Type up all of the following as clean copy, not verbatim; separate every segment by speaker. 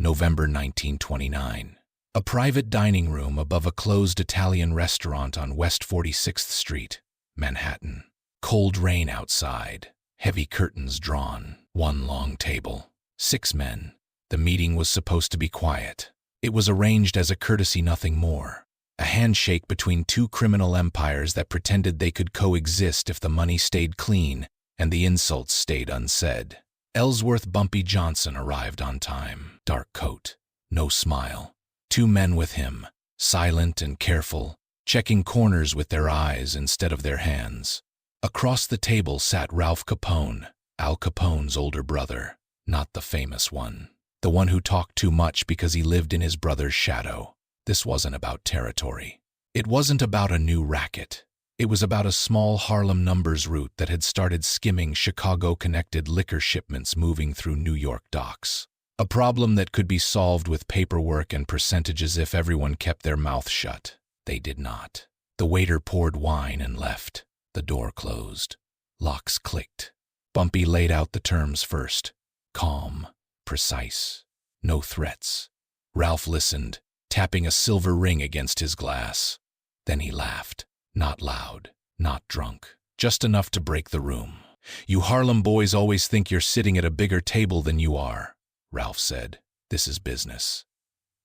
Speaker 1: November 1929. A private dining room above a closed Italian restaurant on West 46th Street, Manhattan. Cold rain outside, heavy curtains drawn, one long table, 6 men. The meeting was supposed to be quiet. It was arranged as a courtesy, nothing more. A handshake between 2 criminal empires that pretended they could coexist if the money stayed clean and the insults stayed unsaid. Ellsworth Bumpy Johnson arrived on time. Dark coat, no smile. 2 men with him, silent and careful, checking corners with their eyes instead of their hands. Across the table sat Ralph Capone, Al Capone's older brother, not the famous one. The one who talked too much because he lived in his brother's shadow. This wasn't about territory. It wasn't about a new racket. It was about a small Harlem numbers route that had started skimming Chicago-connected liquor shipments moving through New York docks. A problem that could be solved with paperwork and percentages if everyone kept their mouth shut. They did not. The waiter poured wine and left. The door closed. Locks clicked. Bumpy laid out the terms first. Calm, precise, no threats. Ralph listened, tapping a silver ring against his glass. Then he laughed. Not loud, not drunk, just enough to break the room. "You Harlem boys always think you're sitting at a bigger table than you are," Ralph said. "This is business,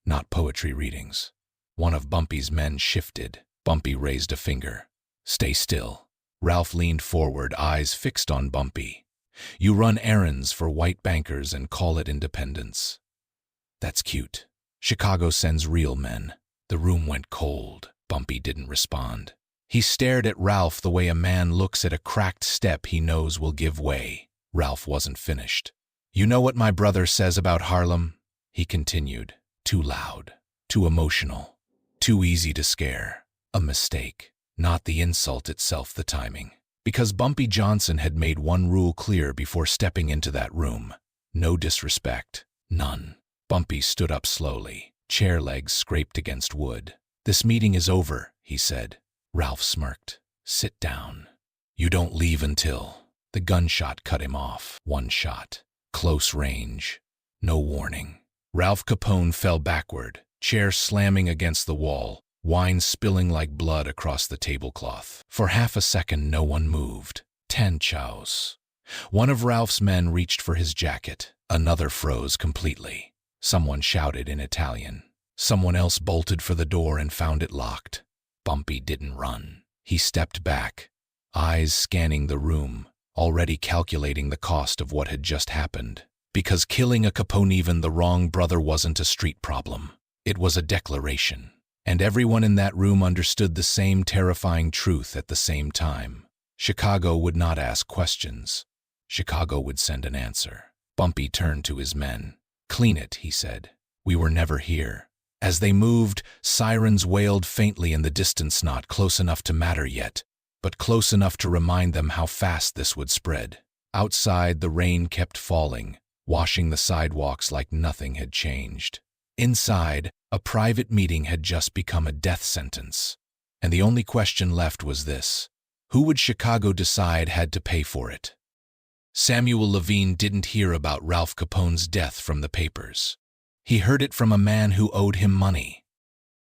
Speaker 1: not poetry readings." One of Bumpy's men shifted. Bumpy raised a finger. "Stay still." Ralph leaned forward, eyes fixed on Bumpy. "You run errands for white bankers and call it independence. That's cute. Chicago sends real men." The room went cold. Bumpy didn't respond. He stared at Ralph the way a man looks at a cracked step he knows will give way. Ralph wasn't finished. "You know what my brother says about Harlem?" he continued. "Too loud, too emotional, too easy to scare." A mistake. Not the insult itself, the timing. Because Bumpy Johnson had made one rule clear before stepping into that room. No disrespect. None. Bumpy stood up slowly. Chair legs scraped against wood. "This meeting is over," he said. Ralph smirked. "Sit down. You don't leave until..." The gunshot cut him off. One shot. Close range. No warning. Ralph Capone fell backward, chair slamming against the wall, wine spilling like blood across the tablecloth. For half a second, no one moved. 10 chows. One of Ralph's men reached for his jacket. Another froze completely. Someone shouted in Italian. Someone else bolted for the door and found it locked. Bumpy didn't run. He stepped back, eyes scanning the room, already calculating the cost of what had just happened. Because killing a Capone, even the wrong brother, wasn't a street problem. It was a declaration. And everyone in that room understood the same terrifying truth at the same time. Chicago would not ask questions. Chicago would send an answer. Bumpy turned to his men. "Clean it," he said. "We were never here." As they moved, sirens wailed faintly in the distance, not close enough to matter yet, but close enough to remind them how fast this would spread. Outside, the rain kept falling, washing the sidewalks like nothing had changed. Inside, a private meeting had just become a death sentence. And the only question left was this: who would Chicago decide had to pay for it? Samuel Levine didn't hear about Ralph Capone's death from the papers. He heard it from a man who owed him money.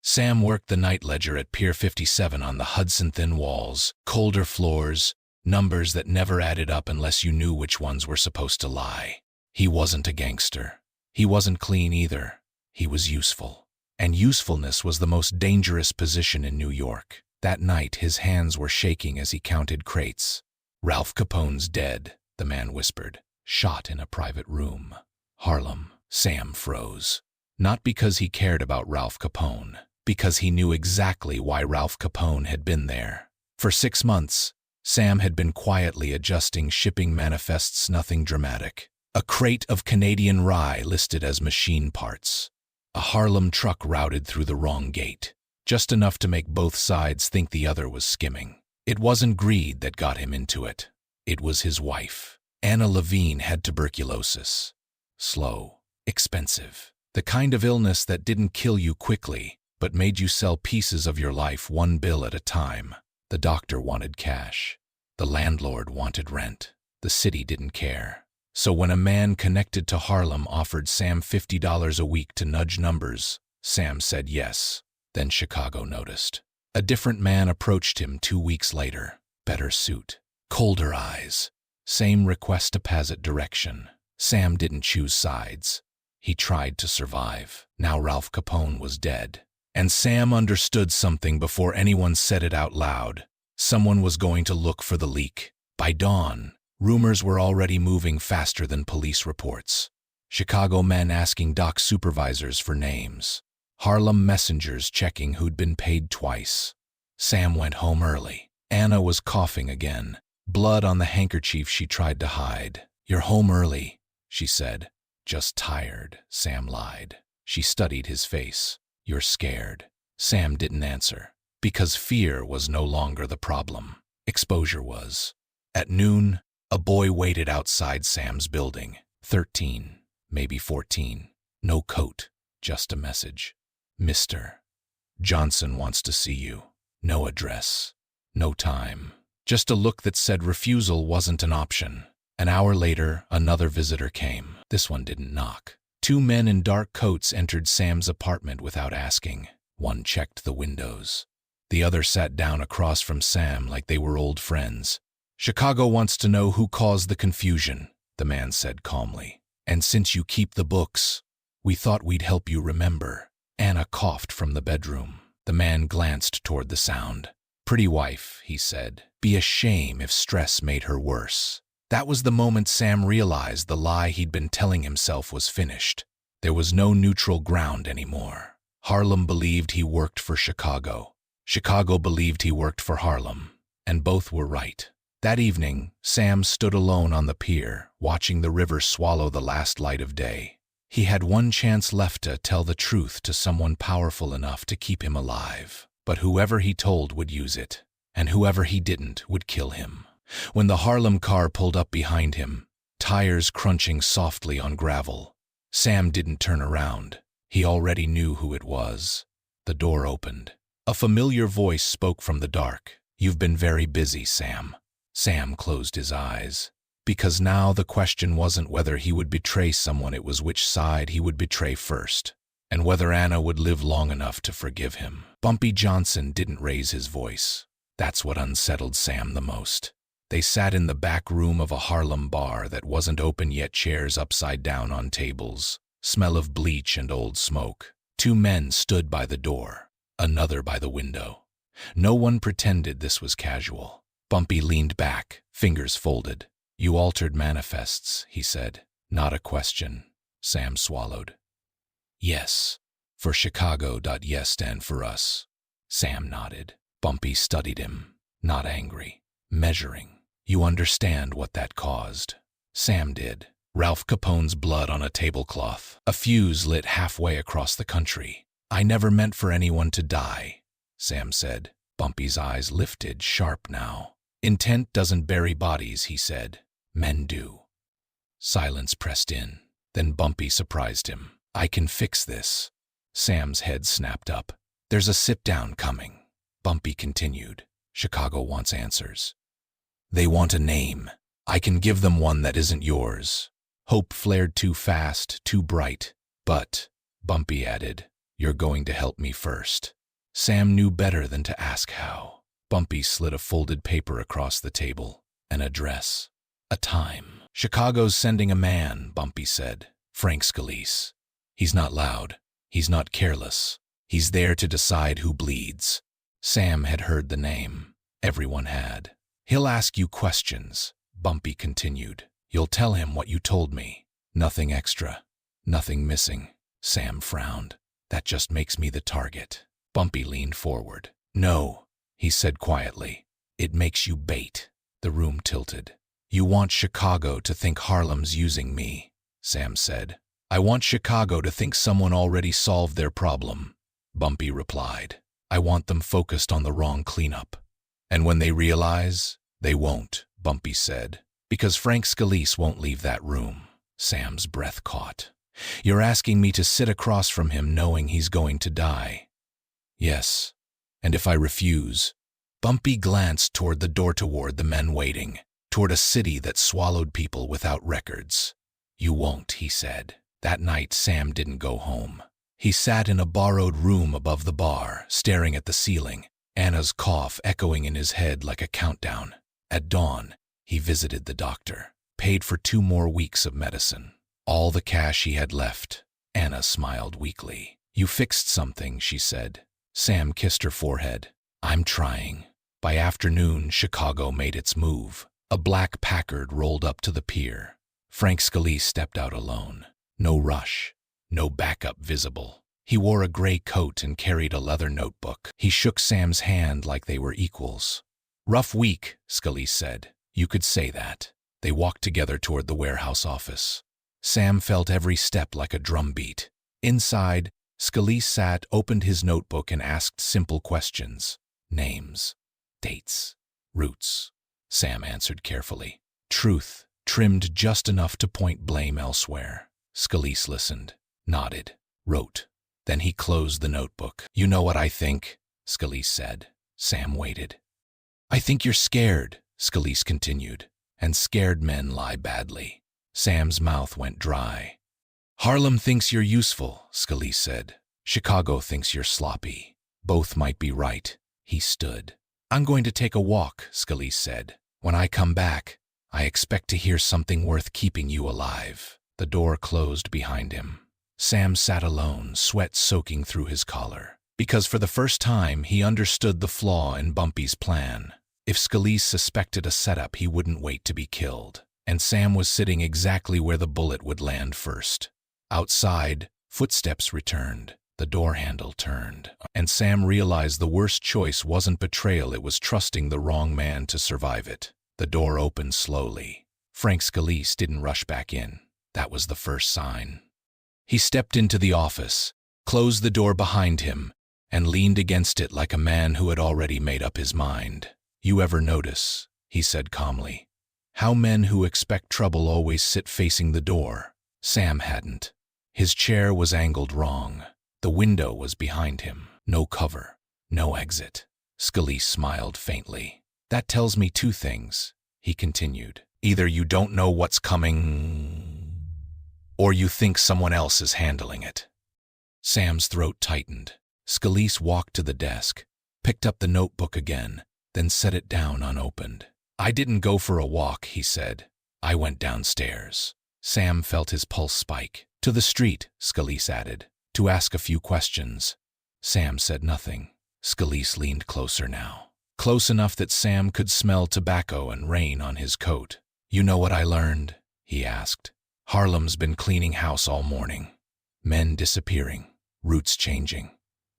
Speaker 1: Sam worked the night ledger at Pier 57 on the Hudson, thin walls, colder floors, numbers that never added up unless you knew which ones were supposed to lie. He wasn't a gangster. He wasn't clean either. He was useful. And usefulness was the most dangerous position in New York. That night, his hands were shaking as he counted crates. "Ralph Capone's dead," the man whispered. "Shot in a private room. Harlem." Sam froze. Not because he cared about Ralph Capone, because he knew exactly why Ralph Capone had been there. For 6 months, Sam had been quietly adjusting shipping manifests, nothing dramatic. A crate of Canadian rye listed as machine parts. A Harlem truck routed through the wrong gate, just enough to make both sides think the other was skimming. It wasn't greed that got him into it. It was his wife. Anna Levine had tuberculosis. Slow. Expensive. The kind of illness that didn't kill you quickly, but made you sell pieces of your life one bill at a time. The doctor wanted cash. The landlord wanted rent. The city didn't care. So when a man connected to Harlem offered Sam $50 a week to nudge numbers, Sam said yes. Then Chicago noticed. A different man approached him 2 weeks later. Better suit, colder eyes, same request opposite direction. Sam didn't choose sides. He tried to survive. Now Ralph Capone was dead. And Sam understood something before anyone said it out loud. Someone was going to look for the leak. By dawn, rumors were already moving faster than police reports. Chicago men asking dock supervisors for names. Harlem messengers checking who'd been paid twice. Sam went home early. Anna was coughing again, blood on the handkerchief she tried to hide. "You're home early," she said. "Just tired," Sam lied. She studied his face. "You're scared." Sam didn't answer, because fear was no longer the problem. Exposure was. At noon, a boy waited outside Sam's building. 13, maybe 14. No coat, just a message. "Mr. Johnson wants to see you." No address, no time. Just a look that said refusal wasn't an option. An hour later, another visitor came. This one didn't knock. 2 men in dark coats entered Sam's apartment without asking. One checked the windows. The other sat down across from Sam like they were old friends. "Chicago wants to know who caused the confusion," the man said calmly. "And since you keep the books, we thought we'd help you remember." Anna coughed from the bedroom. The man glanced toward the sound. "Pretty wife," he said. "Be a shame if stress made her worse." That was the moment Sam realized the lie he'd been telling himself was finished. There was no neutral ground anymore. Harlem believed he worked for Chicago. Chicago believed he worked for Harlem. And both were right. That evening, Sam stood alone on the pier, watching the river swallow the last light of day. He had one chance left to tell the truth to someone powerful enough to keep him alive. But whoever he told would use it, and whoever he didn't would kill him. When the Harlem car pulled up behind him, tires crunching softly on gravel, Sam didn't turn around. He already knew who it was. The door opened. A familiar voice spoke from the dark. "You've been very busy, Sam." Sam closed his eyes. Because now the question wasn't whether he would betray someone, it was which side he would betray first, and whether Anna would live long enough to forgive him. Bumpy Johnson didn't raise his voice. That's what unsettled Sam the most. They sat in the back room of a Harlem bar that wasn't open yet, chairs upside down on tables, smell of bleach and old smoke. 2 men stood by the door, another by the window. No one pretended this was casual. Bumpy leaned back, fingers folded. "You altered manifests," he said. "Not a question." Sam swallowed. "Yes. For Chicago. Yes stand for us." Sam nodded. Bumpy studied him, not angry, measuring. "You understand what that caused?" Sam did. Ralph Capone's blood on a tablecloth. A fuse lit halfway across the country. "I never meant for anyone to die," Sam said. Bumpy's eyes lifted, sharp now. "Intent doesn't bury bodies," he said. "Men do." Silence pressed in. Then Bumpy surprised him. "I can fix this." Sam's head snapped up. "There's a sit-down coming." Bumpy continued. "Chicago wants answers. They want a name. I can give them one that isn't yours." Hope flared too fast, too bright. "But," Bumpy added, "you're going to help me first." Sam knew better than to ask how. Bumpy slid a folded paper across the table. An address. A time. "Chicago's sending a man," Bumpy said. "Frank Scalise. He's not loud. He's not careless. He's there to decide who bleeds." Sam had heard the name. Everyone had. "He'll ask you questions," Bumpy continued. "You'll tell him what you told me. Nothing extra. Nothing missing." Sam frowned. "That just makes me the target." Bumpy leaned forward. "No," he said quietly. "It makes you bait." The room tilted. "You want Chicago to think Harlem's using me," Sam said. "I want Chicago to think someone already solved their problem," Bumpy replied. "I want them focused on the wrong cleanup. And when they realize, they won't," Bumpy said, "because Frank Scalise won't leave that room." Sam's breath caught. "You're asking me to sit across from him knowing he's going to die?" "Yes. And if I refuse?" Bumpy glanced toward the door, toward the men waiting. toward a city that swallowed people without records. You won't, he said. That night, Sam didn't go home. He sat in a borrowed room above the bar, staring at the ceiling, Anna's cough echoing in his head like a countdown. At dawn, he visited the doctor, paid for 2 more weeks of medicine. All the cash he had left. Anna smiled weakly. You fixed something, she said. Sam kissed her forehead. I'm trying. By afternoon, Chicago made its move. A black Packard rolled up to the pier. Frank Scalise stepped out alone. No rush, no backup visible. He wore a gray coat and carried a leather notebook. He shook Sam's hand like they were equals. Rough week, Scalise said. You could say that. They walked together toward the warehouse office. Sam felt every step like a drumbeat. Inside, Scalise sat, opened his notebook and asked simple questions. Names, dates, routes. Sam answered carefully. Truth, trimmed just enough to point blame elsewhere. Scalise listened, nodded, wrote. Then he closed the notebook. You know what I think, Scalise said. Sam waited. I think you're scared, Scalise continued, and scared men lie badly. Sam's mouth went dry. Harlem thinks you're useful, Scalise said. Chicago thinks you're sloppy. Both might be right. He stood. I'm going to take a walk, Scalise said. When I come back, I expect to hear something worth keeping you alive. The door closed behind him. Sam sat alone, sweat soaking through his collar. Because for the first time, he understood the flaw in Bumpy's plan. If Scalise suspected a setup, he wouldn't wait to be killed. And Sam was sitting exactly where the bullet would land first. Outside, footsteps returned. The door handle turned. And Sam realized the worst choice wasn't betrayal, it was trusting the wrong man to survive it. The door opened slowly. Frank Scalise didn't rush back in. That was the first sign. He stepped into the office, closed the door behind him, and leaned against it like a man who had already made up his mind. You ever notice, he said calmly, how men who expect trouble always sit facing the door? Sam hadn't. His chair was angled wrong. The window was behind him. No cover, no exit. Scalise smiled faintly. That tells me 2 things, he continued. Either you don't know what's coming, or you think someone else is handling it. Sam's throat tightened. Scalise walked to the desk, picked up the notebook again, then set it down unopened. I didn't go for a walk, he said. I went downstairs. Sam felt his pulse spike. To the street, Scalise added, to ask a few questions. Sam said nothing. Scalise leaned closer now. Close enough that Sam could smell tobacco and rain on his coat. You know what I learned? He asked. Harlem's been cleaning house all morning. Men disappearing, routes changing,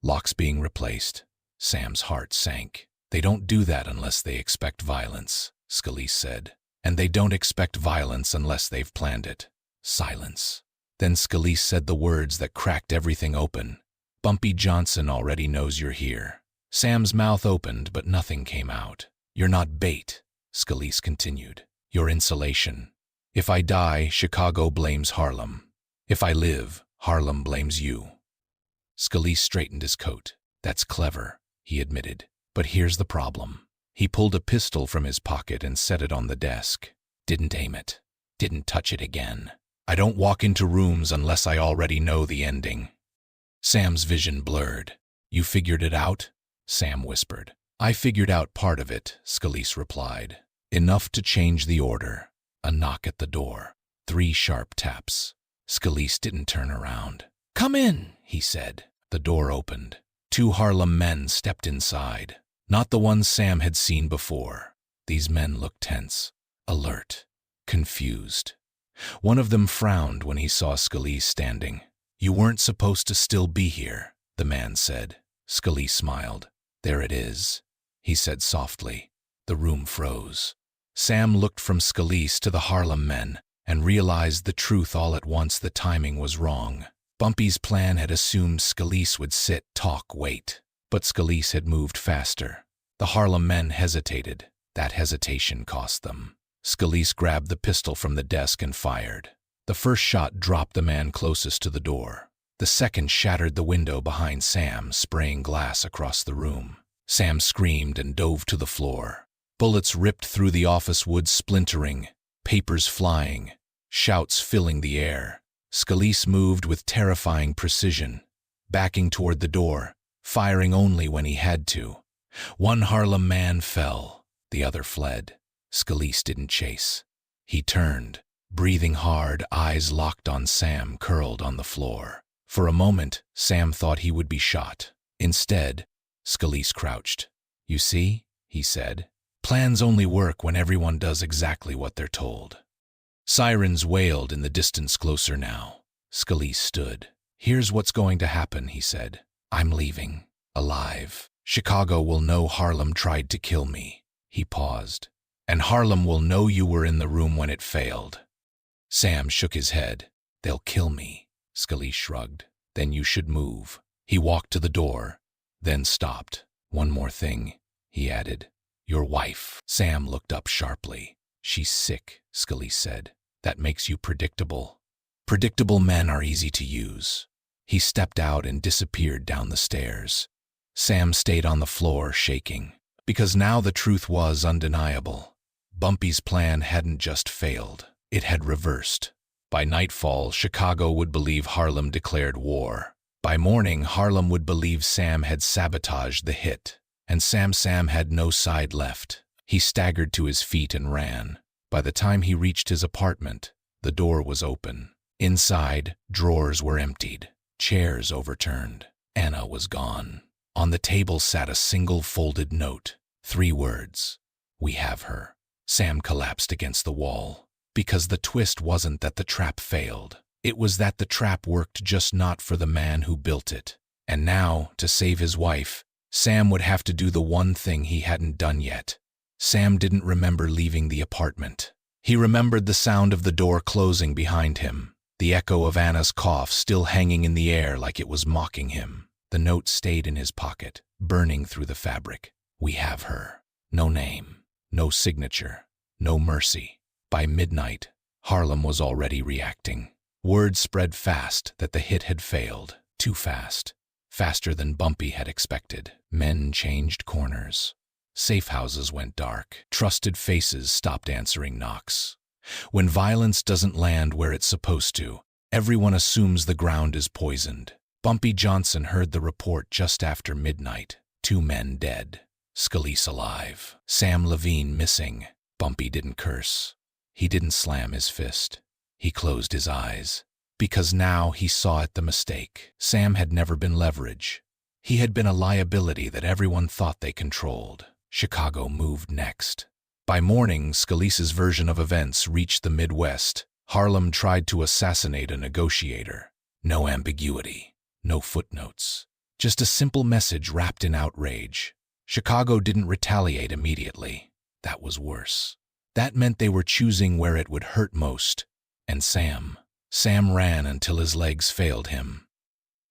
Speaker 1: locks being replaced. Sam's heart sank. They don't do that unless they expect violence, Scalise said. And they don't expect violence unless they've planned it. Silence. Then Scalise said the words that cracked everything open. Bumpy Johnson already knows you're here. Sam's mouth opened, but nothing came out. You're not bait, Scalise continued. You're insulation. If I die, Chicago blames Harlem. If I live, Harlem blames you. Scalise straightened his coat. That's clever, he admitted. But here's the problem. He pulled a pistol from his pocket and set it on the desk. Didn't aim it. Didn't touch it again. I don't walk into rooms unless I already know the ending. Sam's vision blurred. You figured it out? Sam whispered. I figured out part of it, Scalise replied. Enough to change the order. A knock at the door. 3 sharp taps. Scalise didn't turn around. Come in, he said. The door opened. 2 Harlem men stepped inside. Not the ones Sam had seen before. These men looked tense, alert, confused. One of them frowned when he saw Scalise standing. You weren't supposed to still be here, the man said. Scalise smiled. There it is, he said softly. The room froze. Sam looked from Scalise to the Harlem men and realized the truth all at once. The timing was wrong. Bumpy's plan had assumed Scalise would sit, talk, wait. But Scalise had moved faster. The Harlem men hesitated. That hesitation cost them. Scalise grabbed the pistol from the desk and fired. The first shot dropped the man closest to the door. The second shattered the window behind Sam, spraying glass across the room. Sam screamed and dove to the floor. Bullets ripped through the office wood, splintering, papers flying, shouts filling the air. Scalise moved with terrifying precision, backing toward the door, firing only when he had to. One Harlem man fell, the other fled. Scalise didn't chase. He turned, breathing hard, eyes locked on Sam curled on the floor. For a moment, Sam thought he would be shot. Instead, Scalise crouched. "You see," he said, "plans only work when everyone does exactly what they're told." Sirens wailed in the distance closer now. Scalise stood. "Here's what's going to happen," he said. "I'm leaving, alive. Chicago will know Harlem tried to kill me." He paused. "And Harlem will know you were in the room when it failed." Sam shook his head. "They'll kill me." Scalise shrugged. "Then you should move." He walked to the door, then stopped. "One more thing," he added. "Your wife." Sam looked up sharply. "She's sick," Scalise said. "That makes you predictable." "Predictable men are easy to use." He stepped out and disappeared down the stairs. Sam stayed on the floor, shaking, because now the truth was undeniable. Bumpy's plan hadn't just failed, it had reversed. By nightfall, Chicago would believe Harlem declared war. By morning, Harlem would believe Sam had sabotaged the hit. And Sam had no side left. He staggered to his feet and ran. By the time he reached his apartment, the door was open. Inside, drawers were emptied, chairs overturned. Anna was gone. On the table sat a single folded note. 3 words. "We have her." Sam collapsed against the wall. Because the twist wasn't that the trap failed. It was that the trap worked, just not for the man who built it. And now, to save his wife, Sam would have to do the one thing he hadn't done yet. Sam didn't remember leaving the apartment. He remembered the sound of the door closing behind him, the echo of Anna's cough still hanging in the air like it was mocking him. The note stayed in his pocket, burning through the fabric. "We have her." No name, no signature, no mercy. By midnight, Harlem was already reacting. Word spread fast that the hit had failed. Too fast. Faster than Bumpy had expected. Men changed corners. Safe houses went dark. Trusted faces stopped answering knocks. When violence doesn't land where it's supposed to, everyone assumes the ground is poisoned. Bumpy Johnson heard the report just after midnight. 2 men dead. Scalise alive. Sam Levine missing. Bumpy didn't curse. He didn't slam his fist. He closed his eyes. Because now he saw it, the mistake. Sam had never been leverage. He had been a liability that everyone thought they controlled. Chicago moved next. By morning, Scalise's version of events reached the Midwest. Harlem tried to assassinate a negotiator. No ambiguity, no footnotes. Just a simple message wrapped in outrage. Chicago didn't retaliate immediately. That was worse. That meant they were choosing where it would hurt most. And Sam ran until his legs failed him.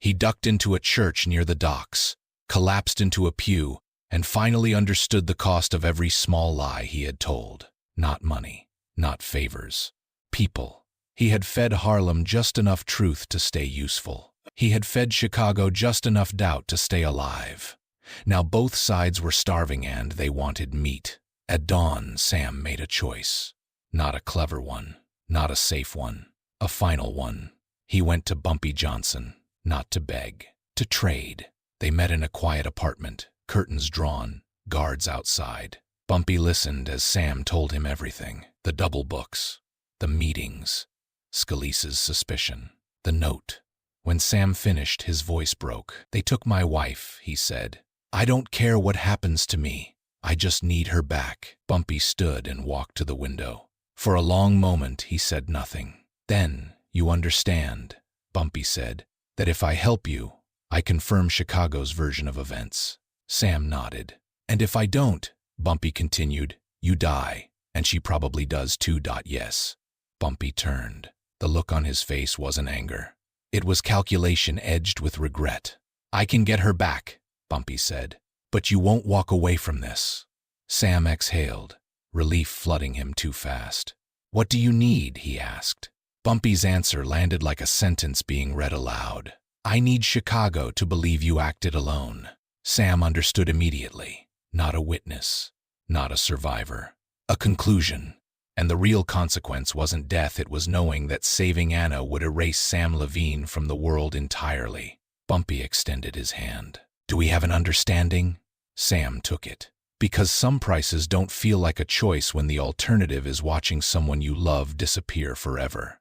Speaker 1: He ducked into a church near the docks, collapsed into a pew, and finally understood the cost of every small lie he had told. Not money, not favors. People. He had fed Harlem just enough truth to stay useful. He had fed Chicago just enough doubt to stay alive. Now both sides were starving and they wanted meat. At dawn, Sam made a choice. Not a clever one, not a safe one. A final one. He went to Bumpy Johnson, not to beg, to trade. They met in a quiet apartment, curtains drawn, guards outside. Bumpy listened as Sam told him everything. The double books, the meetings, Scalise's suspicion, the note. When Sam finished, his voice broke. "They took my wife," he said. "I don't care what happens to me. I just need her back." Bumpy stood and walked to the window. For a long moment, he said nothing. "Then, you understand," Bumpy said, "that if I help you, I confirm Chicago's version of events." Sam nodded. "And if I don't," Bumpy continued, "you die, and she probably does too. Yes." Bumpy turned. The look on his face wasn't anger. It was calculation edged with regret. "I can get her back," Bumpy said, "but you won't walk away from this." Sam exhaled, relief flooding him too fast. "What do you need?" he asked. Bumpy's answer landed like a sentence being read aloud. "I need Chicago to believe you acted alone." Sam understood immediately. Not a witness, not a survivor. A conclusion. And the real consequence wasn't death, it was knowing that saving Anna would erase Sam Levine from the world entirely. Bumpy extended his hand. "Do we have an understanding?" Sam took it. "Because some prices don't feel like a choice when the alternative is watching someone you love disappear forever."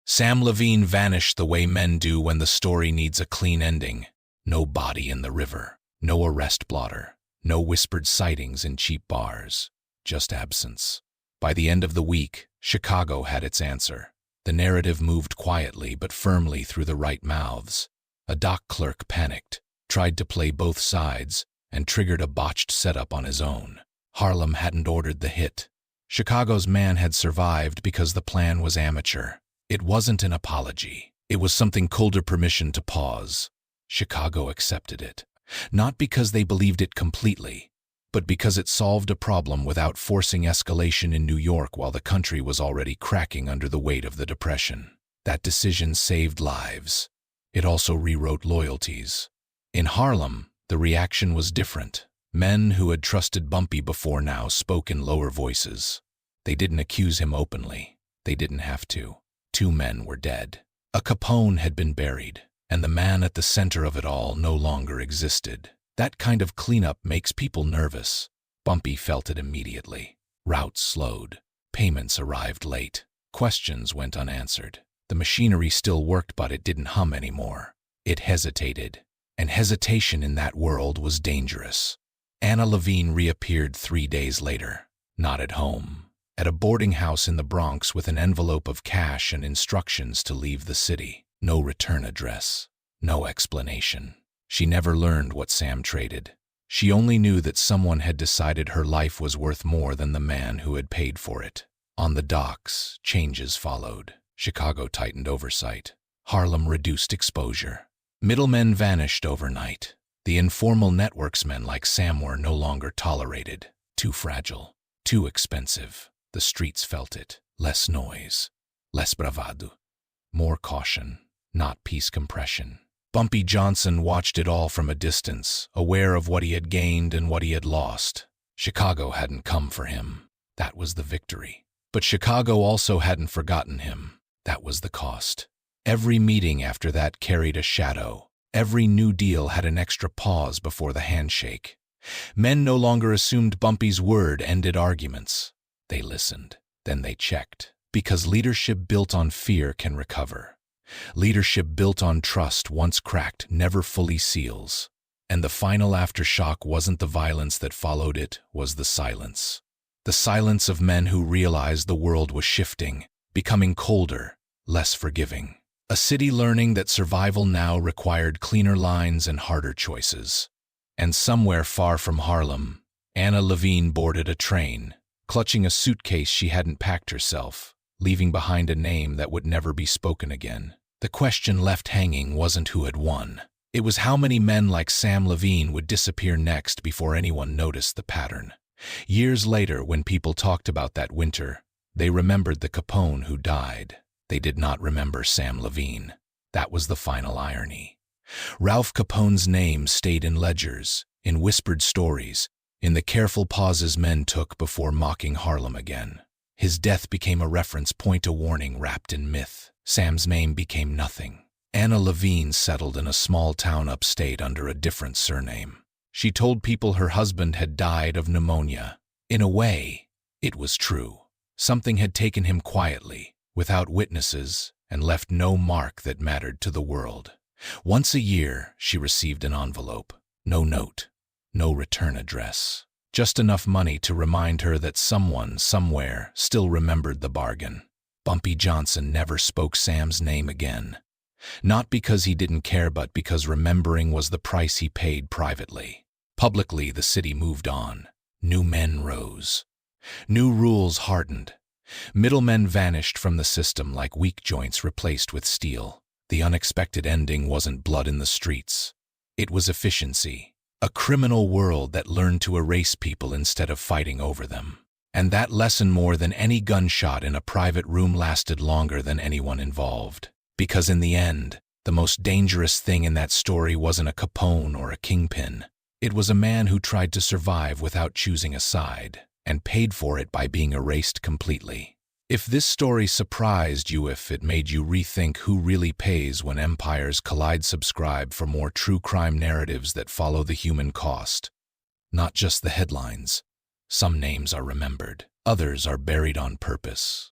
Speaker 1: Sam Levine vanished the way men do when the story needs a clean ending. No body in the river, no arrest blotter, no whispered sightings in cheap bars, just absence. By the end of the week, Chicago had its answer. The narrative moved quietly but firmly through the right mouths. A dock clerk panicked, tried to play both sides, and triggered a botched setup on his own. Harlem hadn't ordered the hit. Chicago's man had survived because the plan was amateur. It wasn't an apology. It was something colder permission to pause. Chicago accepted it. Not because they believed it completely, but because it solved a problem without forcing escalation in New York while the country was already cracking under the weight of the Depression. That decision saved lives. It also rewrote loyalties. In Harlem, the reaction was different. Men who had trusted Bumpy before now spoke in lower voices. They didn't accuse him openly. They didn't have to. 2 men were dead. A Capone had been buried, and the man at the center of it all no longer existed. That kind of cleanup makes people nervous. Bumpy felt it immediately. Routes slowed. Payments arrived late. Questions went unanswered. The machinery still worked, but it didn't hum anymore. It hesitated. And hesitation in that world was dangerous. Anna Levine reappeared 3 days later. Not at home. At a boarding house in the Bronx with an envelope of cash and instructions to leave the city. No return address. No explanation. She never learned what Sam traded. She only knew that someone had decided her life was worth more than the man who had paid for it. On the docks, changes followed. Chicago tightened oversight. Harlem reduced exposure. Middlemen vanished overnight. The informal networksmen like Sam were no longer tolerated. Too fragile. Too expensive. The streets felt it. Less noise. Less bravado. More caution. Not peace compression. Bumpy Johnson watched it all from a distance, aware of what he had gained and what he had lost. Chicago hadn't come for him. That was the victory. But Chicago also hadn't forgotten him. That was the cost. Every meeting after that carried a shadow. Every new deal had an extra pause before the handshake. Men no longer assumed Bumpy's word ended arguments. They listened. Then they checked. Because leadership built on fear can recover. Leadership built on trust, once cracked, never fully seals. And the final aftershock wasn't the violence that followed it, was the silence. The silence of men who realized the world was shifting, becoming colder, less forgiving. A city learning that survival now required cleaner lines and harder choices. And somewhere far from Harlem, Anna Levine boarded a train, clutching a suitcase she hadn't packed herself, leaving behind a name that would never be spoken again. The question left hanging wasn't who had won. It was how many men like Sam Levine would disappear next before anyone noticed the pattern. Years later, when people talked about that winter, they remembered the Capone who died. They did not remember Sam Levine. That was the final irony. Ralph Capone's name stayed in ledgers, in whispered stories, in the careful pauses men took before mocking Harlem again. His death became a reference point, a warning wrapped in myth. Sam's name became nothing. Anna Levine settled in a small town upstate under a different surname. She told people her husband had died of pneumonia. In a way, it was true. Something had taken him quietly, without witnesses, and left no mark that mattered to the world. Once a year, she received an envelope. No note, no return address. Just enough money to remind her that someone, somewhere, still remembered the bargain. Bumpy Johnson never spoke Sam's name again. Not because he didn't care, but because remembering was the price he paid privately. Publicly, the city moved on. New men rose. New rules hardened. Middlemen vanished from the system like weak joints replaced with steel. The unexpected ending wasn't blood in the streets. It was efficiency. A criminal world that learned to erase people instead of fighting over them. And that lesson, more than any gunshot in a private room, lasted longer than anyone involved. Because in the end, the most dangerous thing in that story wasn't a Capone or a kingpin. It was a man who tried to survive without choosing a side, and paid for it by being erased completely. If this story surprised you, if it made you rethink who really pays when empires collide, subscribe for more true crime narratives that follow the human cost. Not just the headlines. Some names are remembered, others are buried on purpose.